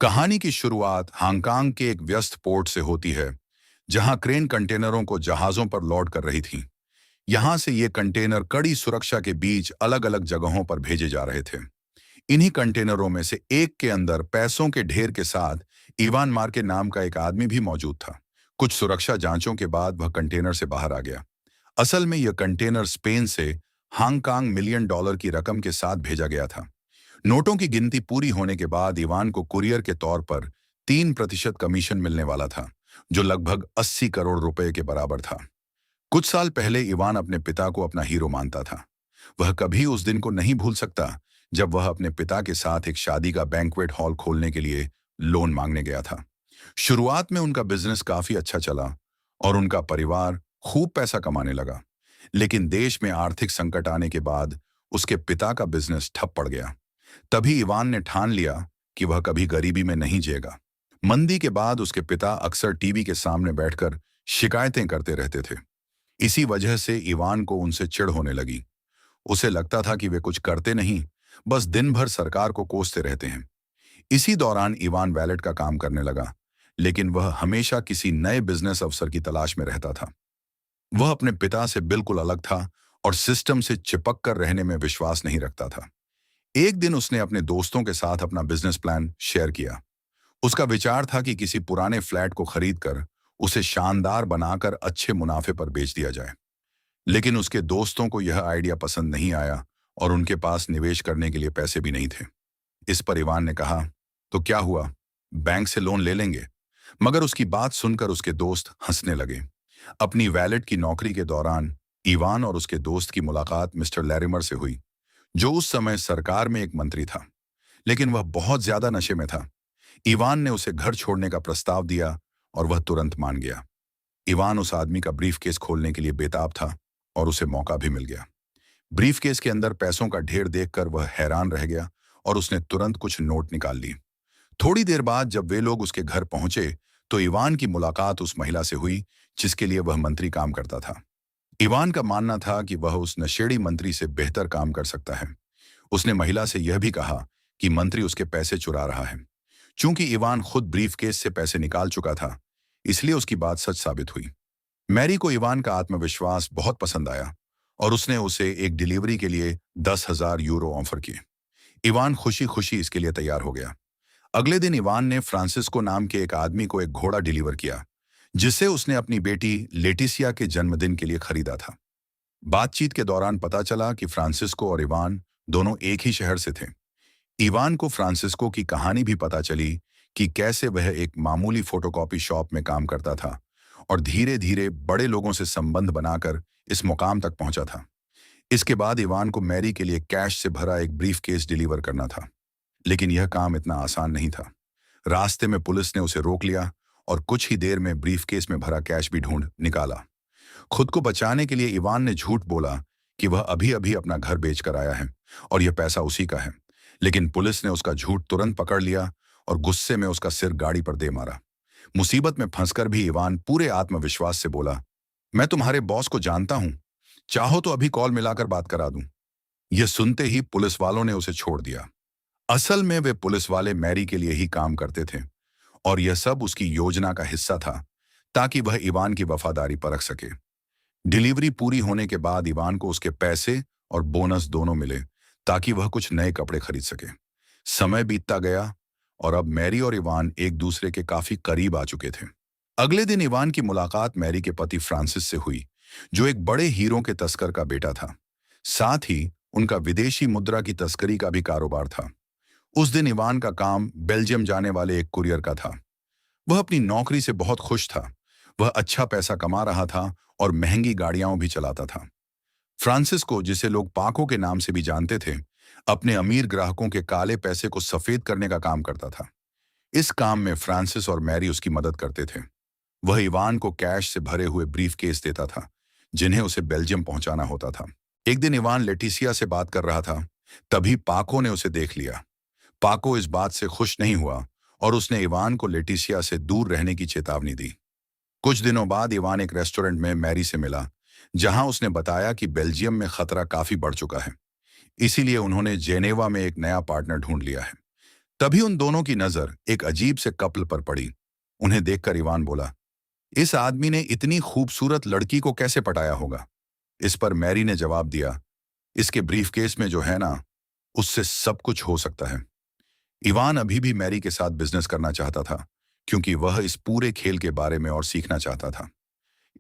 कहानी की शुरुआत हांगकांग के एक व्यस्त पोर्ट से होती है, जहां क्रेन कंटेनरों को जहाजों पर लोड कर रही थी। यहां से ये कंटेनर कड़ी सुरक्षा के बीच अलग अलग जगहों पर भेजे जा रहे थे। इन्हीं कंटेनरों में से एक के अंदर पैसों के ढेर के साथ इवान मार्के नाम का एक आदमी भी मौजूद था। कुछ सुरक्षा जांचों के बाद वह कंटेनर से बाहर आ गया। असल में यह कंटेनर स्पेन से हांगकांग मिलियन डॉलर की रकम के साथ भेजा गया था। नोटों की गिनती पूरी होने के बाद इवान को कुरियर के तौर पर 3% कमीशन मिलने वाला था, जो लगभग 80 करोड़ रुपए के बराबर था। कुछ साल पहले इवान अपने पिता को अपना हीरो मानता था। वह कभी उस दिन को नहीं भूल सकता जब वह अपने पिता के साथ एक शादी का बैंक्वेट हॉल खोलने के लिए लोन मांगने गया था। शुरुआत में उनका बिजनेस काफी अच्छा चला और उनका परिवार खूब पैसा कमाने लगा। लेकिन देश में आर्थिक संकट आने के बाद उसके पिता का बिजनेस ठप पड़ गया। तभी इवान ने ठान लिया कि वह कभी गरीबी में नहीं जिएगा। मंदी के बाद उसके पिता अक्सर टीवी के सामने बैठकर शिकायतें करते रहते थे। इसी वजह से इवान को उनसे चिढ़ होने लगी। उसे लगता था कि वे कुछ करते नहीं, बस दिन भर सरकार को कोसते रहते हैं। इसी दौरान इवान वैलेट का काम करने लगा, लेकिन वह हमेशा किसी नए बिजनेस अवसर की तलाश में रहता था। वह अपने पिता से बिल्कुल अलग था और सिस्टम से चिपक कर रहने में विश्वास नहीं रखता था। एक दिन उसने अपने दोस्तों के साथ अपना बिजनेस प्लान शेयर किया। उसका विचार था कि किसी पुराने फ्लैट को खरीदकर उसे शानदार बनाकर अच्छे मुनाफे पर बेच दिया जाए। लेकिन उसके दोस्तों को यह आइडिया पसंद नहीं आया और उनके पास निवेश करने के लिए पैसे भी नहीं थे। इस पर इवान ने कहा, तो क्या हुआ, बैंक से लोन ले लेंगे। मगर उसकी बात सुनकर उसके दोस्त हंसने लगे। अपनी वैलेट की नौकरी के दौरान इवान और उसके दोस्त की मुलाकात मिस्टर लैरिमर से हुई, जो उस समय सरकार में एक मंत्री था। लेकिन वह बहुत ज्यादा नशे में था। इवान ने उसे घर छोड़ने का प्रस्ताव दिया और वह तुरंत मान गया। इवान उस आदमी का ब्रीफकेस खोलने के लिए बेताब था और उसे मौका भी मिल गया। ब्रीफकेस के अंदर पैसों का ढेर देखकर वह हैरान रह गया और उसने तुरंत कुछ नोट निकाल ली। थोड़ी देर बाद जब वे लोग उसके घर पहुंचे तो इवान की मुलाकात उस महिला से हुई जिसके लिए वह मंत्री काम करता था। इवान का मानना था कि वह उस नशेड़ी मंत्री से बेहतर काम कर सकता है। उसने महिला से यह भी कहा कि मंत्री उसके पैसे चुरा रहा है। चूंकि इवान खुद ब्रीफकेस से पैसे निकाल चुका था, इसलिए उसकी बात सच साबित हुई। मैरी को इवान का आत्मविश्वास बहुत पसंद आया और उसने उसे एक डिलीवरी के लिए 10,000 यूरो ऑफर किए। इवान खुशी खुशी इसके लिए तैयार हो गया। अगले दिन इवान ने फ्रांसिस्को नाम के एक आदमी को एक घोड़ा डिलीवर किया, जिसे उसने अपनी बेटी लेटिसिया के जन्मदिन के लिए खरीदा था। बातचीत के दौरान पता चला कि फ्रांसिस्को और इवान दोनों एक ही शहर से थे। इवान को फ्रांसिस्को की कहानी भी पता चली कि कैसे वह एक मामूली फोटोकॉपी शॉप में काम करता था और धीरे धीरे बड़े लोगों से संबंध बनाकर इस मुकाम तक पहुंचा था। इसके बाद इवान को मैरी के लिए कैश से भरा एक ब्रीफकेस डिलीवर करना था। लेकिन यह काम इतना आसान नहीं था। रास्ते में पुलिस ने उसे रोक लिया और कुछ ही देर में ब्रीफकेस में भरा कैश भी ढूंढ निकाला। खुद को बचाने के लिए इवान ने झूठ बोला कि वह अभी अभी अपना घर बेचकर आया है और यह पैसा उसी का है। लेकिन पुलिस ने उसका झूठ तुरंत पकड़ लिया और गुस्से में उसका सिर गाड़ी पर दे मारा। मुसीबत में फंसकर भी इवान पूरे आत्मविश्वास से बोला, मैं तुम्हारे बॉस को जानता हूं, चाहो तो अभी कॉल मिलाकर बात करा दूं। यह सुनते ही पुलिस वालों ने उसे छोड़ दिया। असल में वे पुलिस वाले मैरी के लिए ही काम करते थे और यह सब उसकी योजना का हिस्सा था, ताकि वह इवान की वफादारी परख सके। डिलीवरी पूरी होने के बाद इवान को उसके पैसे और बोनस दोनों मिले, ताकि वह कुछ नए कपड़े खरीद सके। समय बीतता गया और अब मैरी और इवान एक दूसरे के काफी करीब आ चुके थे। अगले दिन इवान की मुलाकात मैरी के पति फ्रांसिस से हुई, जो एक बड़े हीरों के तस्कर का बेटा था। साथ ही उनका विदेशी मुद्रा की तस्करी का भी कारोबार था। उस दिन इवान का काम बेल्जियम जाने वाले एक कुरियर का था। वह अपनी नौकरी से बहुत खुश था। वह अच्छा पैसा कमा रहा था और महंगी गाड़ियां भी चलाता था। फ्रांसिस्को, जिसे लोग पाको के नाम से भी जानते थे, अपने अमीर ग्राहकों के काले पैसे को सफेद करने का काम करता था। इस काम में फ्रांसिस और मैरी उसकी मदद करते थे। वह इवान को कैश से भरे हुए ब्रीफकेस देता था, जिन्हें उसे बेल्जियम पहुंचाना होता था। एक दिन इवान लेटिसिया से बात कर रहा था, तभी पाको ने उसे देख लिया। पाको इस बात से खुश नहीं हुआ और उसने इवान को लेटिसिया से दूर रहने की चेतावनी दी। कुछ दिनों बाद इवान एक रेस्टोरेंट में मैरी से मिला, जहां उसने बताया कि बेल्जियम में खतरा काफी बढ़ चुका है। इसीलिए उन्होंने जेनेवा में एक नया पार्टनर ढूंढ लिया है। तभी उन दोनों की नजर एक अजीब से कपल पर पड़ी। उन्हें देखकर इवान बोला, इस आदमी ने इतनी खूबसूरत लड़की को कैसे पटाया होगा? इस पर मैरी ने जवाब दिया, इसके ब्रीफकेस में जो है ना, उससे सब कुछ हो सकता है। इवान अभी भी मैरी के साथ बिजनेस करना चाहता था, क्योंकि वह इस पूरे खेल के बारे में और सीखना चाहता था।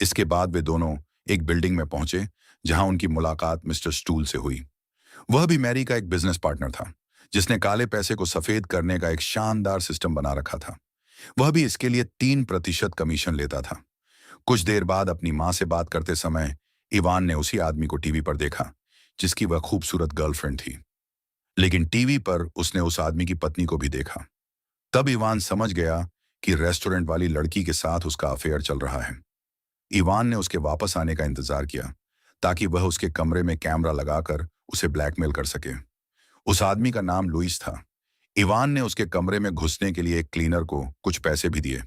इसके बाद वे दोनों एक बिल्डिंग में पहुंचे, जहां उनकी मुलाकात मिस्टर स्टूल से हुई। वह भी मैरी का एक बिजनेस पार्टनर था, जिसने काले पैसे को सफेद करने का एक शानदार सिस्टम बना रखा था। वह भी इसके लिए 3% कमीशन लेता था। कुछ देर बाद अपनी मां से बात करते समय इवान ने उसी आदमी को टीवी पर देखा, जिसकी वह खूबसूरत गर्लफ्रेंड थी। लेकिन टीवी पर उसने उस आदमी की पत्नी को भी देखा। तब इवान समझ गया कि रेस्टोरेंट वाली लड़की के साथ उसका अफेयर चल रहा है। इवान ने उसके वापस आने का इंतजार किया, ताकि वह उसके कमरे में कैमरा लगाकर उसे ब्लैकमेल कर सके। उस आदमी का नाम लुइस था। इवान ने उसके कमरे में घुसने के लिए एक क्लीनर को कुछ पैसे भी दिए,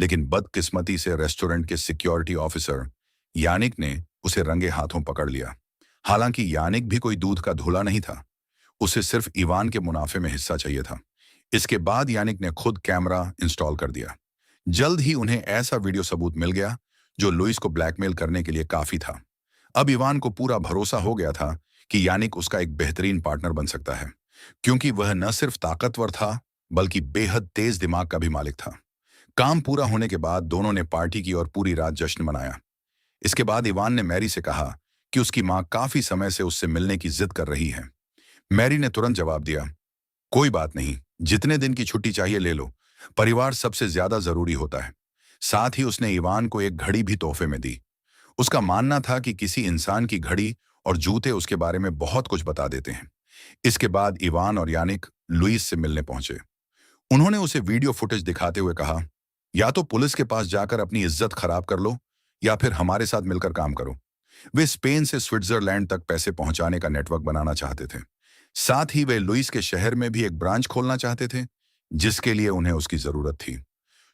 लेकिन बदकिस्मती से रेस्टोरेंट के सिक्योरिटी ऑफिसर यानिक ने उसे रंगे हाथों पकड़ लिया। हालांकि यानिक भी कोई दूध का धुला नहीं था, उसे सिर्फ इवान के मुनाफे में हिस्सा चाहिए था। इसके बाद यानिक ने खुद कैमरा इंस्टॉल कर दिया। जल्द ही उन्हें ऐसा वीडियो सबूत मिल गया जो लुइस को ब्लैकमेल करने के लिए काफी था। अब इवान को पूरा भरोसा हो गया था कि यानिक उसका एक बेहतरीन पार्टनर बन सकता है, क्योंकि वह न सिर्फ ताकतवर था, बल्कि बेहद तेज दिमाग का भी मालिक था। काम पूरा होने के बाद दोनों ने पार्टी की और पूरी रात जश्न मनाया। इसके बाद इवान ने मैरी से कहा कि उसकी मां काफी समय से उससे मिलने की जिद कर रही है। मैरी ने तुरंत जवाब दिया, कोई बात नहीं, जितने दिन की छुट्टी चाहिए ले लो, परिवार सबसे ज्यादा जरूरी होता है। साथ ही उसने इवान को एक घड़ी भी तोहफे में दी। उसका मानना था कि किसी इंसान की घड़ी और जूते उसके बारे में बहुत कुछ बता देते हैं। इसके बाद इवान और यानिक लुइस से मिलने पहुंचे। उन्होंने उसे वीडियो फुटेज दिखाते हुए कहा, या तो पुलिस के पास जाकर अपनी इज्जत खराब कर लो, या फिर हमारे साथ मिलकर काम करो। वे स्पेन से स्विट्जरलैंड तक पैसे पहुंचाने का नेटवर्क बनाना चाहते थे। साथ ही वे लुइस के शहर में भी एक ब्रांच खोलना चाहते थे, जिसके लिए उन्हें उसकी जरूरत थी।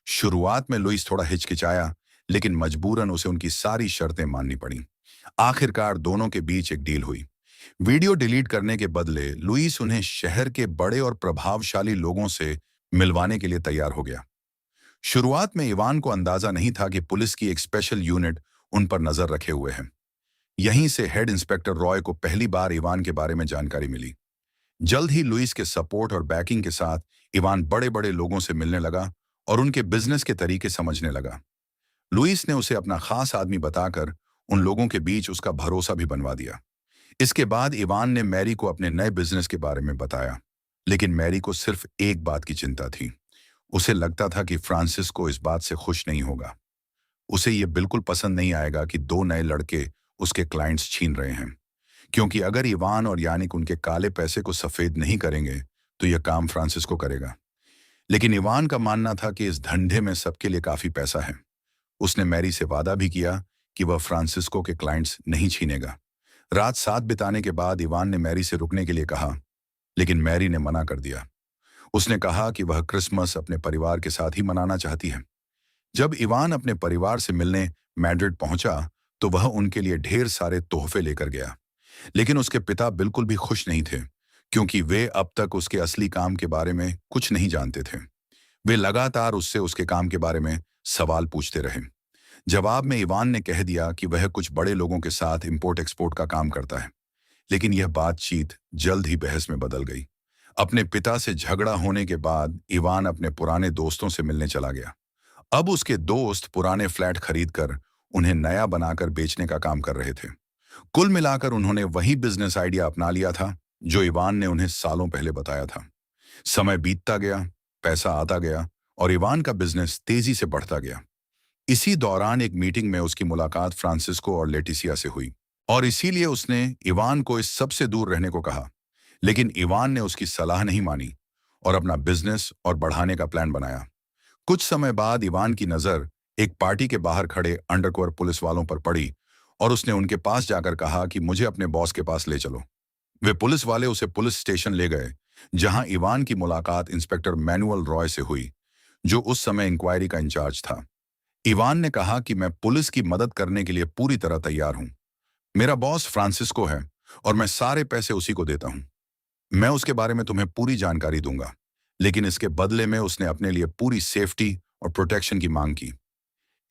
शुरुआत में लुइस थोड़ा हिचकिचाया, लेकिन मजबूरन उसे उनकी सारी शर्तें माननी पड़ी। आखिरकार दोनों के बीच एक डील हुई। वीडियो डिलीट करने के बदले लुइस उन्हें शहर के बड़े और प्रभावशाली लोगों से मिलवाने के लिए तैयार हो गया। शुरुआत में इवान को अंदाजा नहीं था कि पुलिस की एक स्पेशल यूनिट उन पर नजर रखे हुए है। यहीं से हेड इंस्पेक्टर रॉय को पहली बार इवान के बारे में जानकारी मिली। जल्द ही लुइस के सपोर्ट और बैकिंग के साथ इवान बड़े बड़े लोगों से मिलने लगा और उनके बिजनेस के तरीके समझने लगा। लुइस ने उसे अपना खास आदमी बताकर उन लोगों के बीच उसका भरोसा भी बनवा दिया। इसके बाद इवान ने मैरी को अपने नए बिजनेस के बारे में बताया, लेकिन मैरी को सिर्फ एक बात की चिंता थी। उसे लगता था कि फ्रांसिस्को इस बात से खुश नहीं होगा। उसे यह बिल्कुल पसंद नहीं आएगा कि दो नए लड़के उसके क्लाइंट्स छीन रहे हैं, क्योंकि अगर इवान और यानिक उनके काले पैसे को सफेद नहीं करेंगे तो यह काम फ्रांसिस्को करेगा। लेकिन इवान का मानना था कि इस धंधे में सबके लिए काफी पैसा है। उसने मैरी से वादा भी किया कि वह फ्रांसिस्को के क्लाइंट्स नहीं छीनेगा। रात साथ बिताने के बाद इवान ने मैरी से रुकने के लिए कहा, लेकिन मैरी ने मना कर दिया। उसने कहा कि वह क्रिसमस अपने परिवार के साथ ही मनाना चाहती है। जब इवान अपने परिवार से मिलने मैड्रिड पहुंचा, तो वह उनके लिए ढेर सारे तोहफे लेकर गया। लेकिन उसके पिता बिल्कुल भी खुश नहीं थे, क्योंकि वे अब तक उसके असली काम के बारे में कुछ नहीं जानते थे। वे लगातार उससे उसके काम के बारे में सवाल पूछते रहे। जवाब में इवान ने कह दिया कि वह कुछ बड़े लोगों के साथ इंपोर्ट एक्सपोर्ट का काम करता है। लेकिन यह बातचीत जल्द ही बहस में बदल गई। अपने पिता से झगड़ा होने के बाद इवान अपने पुराने दोस्तों से मिलने चला गया। अब उसके दोस्त पुराने फ्लैट खरीदकर उन्हें नया बनाकर बेचने का काम कर रहे थे। कुल मिलाकर उन्होंने वही बिजनेस आइडिया अपना लिया था जो इवान ने उन्हें सालों पहले बताया था। समय बीतता गया, पैसा आता गया और इवान का बिजनेस तेजी से बढ़ता गया। इसी दौरान एक मीटिंग में उसकी मुलाकात फ्रांसिस्को और लेटिसिया से हुई, और इसीलिए उसने इवान को इस सब से दूर रहने को कहा। लेकिन इवान ने उसकी सलाह नहीं मानी और अपना बिजनेस और बढ़ाने का प्लान बनाया। कुछ समय बाद इवान की नजर एक पार्टी के बाहर खड़े अंडरकवर पुलिस वालों पर पड़ी और उसने उनके पास जाकर कहा कि मुझे अपने बॉस के पास ले चलो। वे पुलिस वाले उसे पुलिस स्टेशन ले गए, जहां इवान की मुलाकात इंस्पेक्टर मैनुअल रॉय से हुई, जो उस समय इंक्वायरी का इंचार्ज था। इवान ने कहा कि मैं पुलिस की मदद करने के लिए पूरी तरह तैयार हूं। मेरा बॉस फ्रांसिस्को है और मैं सारे पैसे उसी को देता हूं। मैं उसके बारे में तुम्हें पूरी जानकारी दूंगा, लेकिन इसके बदले में उसने अपने लिए पूरी सेफ्टी और प्रोटेक्शन की मांग की।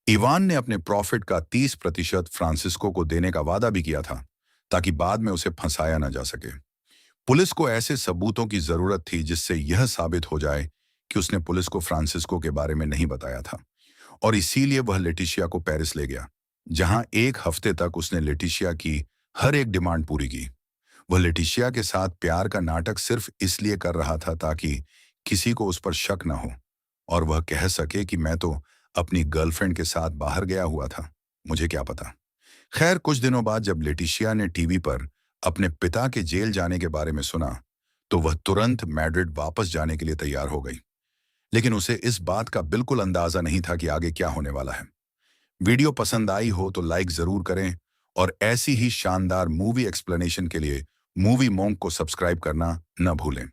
इवान ने अपने प्रॉफिट का 30% फ्रांसिस्को को देने का वादा भी किया था, ताकि बाद में उसे फंसाया न जा सके। पुलिस को ऐसे सबूतों की जरूरत थी जिससे यह साबित हो जाए कि उसने पुलिस को फ्रांसिस्को के बारे में नहीं बताया था, और इसीलिए वह लेटिशिया को पेरिस ले गया, जहां 1 हफ्ते तक उसने लेटिशिया की हर एक डिमांड पूरी की। वह लेटिशिया के साथ प्यार का नाटक सिर्फ इसलिए कर रहा था ताकि किसी को उस पर शक न हो, और वह कह सके कि मैं तो अपनी गर्लफ्रेंड के साथ बाहर गया हुआ था, मुझे क्या पता। खैर, कुछ दिनों बाद जब लेटिशिया ने टीवी पर अपने पिता के जेल जाने के बारे में सुना, तो वह तुरंत मैड्रिड वापस जाने के लिए तैयार हो गई। लेकिन उसे इस बात का बिल्कुल अंदाजा नहीं था कि आगे क्या होने वाला है। वीडियो पसंद आई हो तो लाइक जरूर करें, और ऐसी ही शानदार मूवी एक्सप्लेनेशन के लिए मूवी मोंक को सब्सक्राइब करना न भूलें।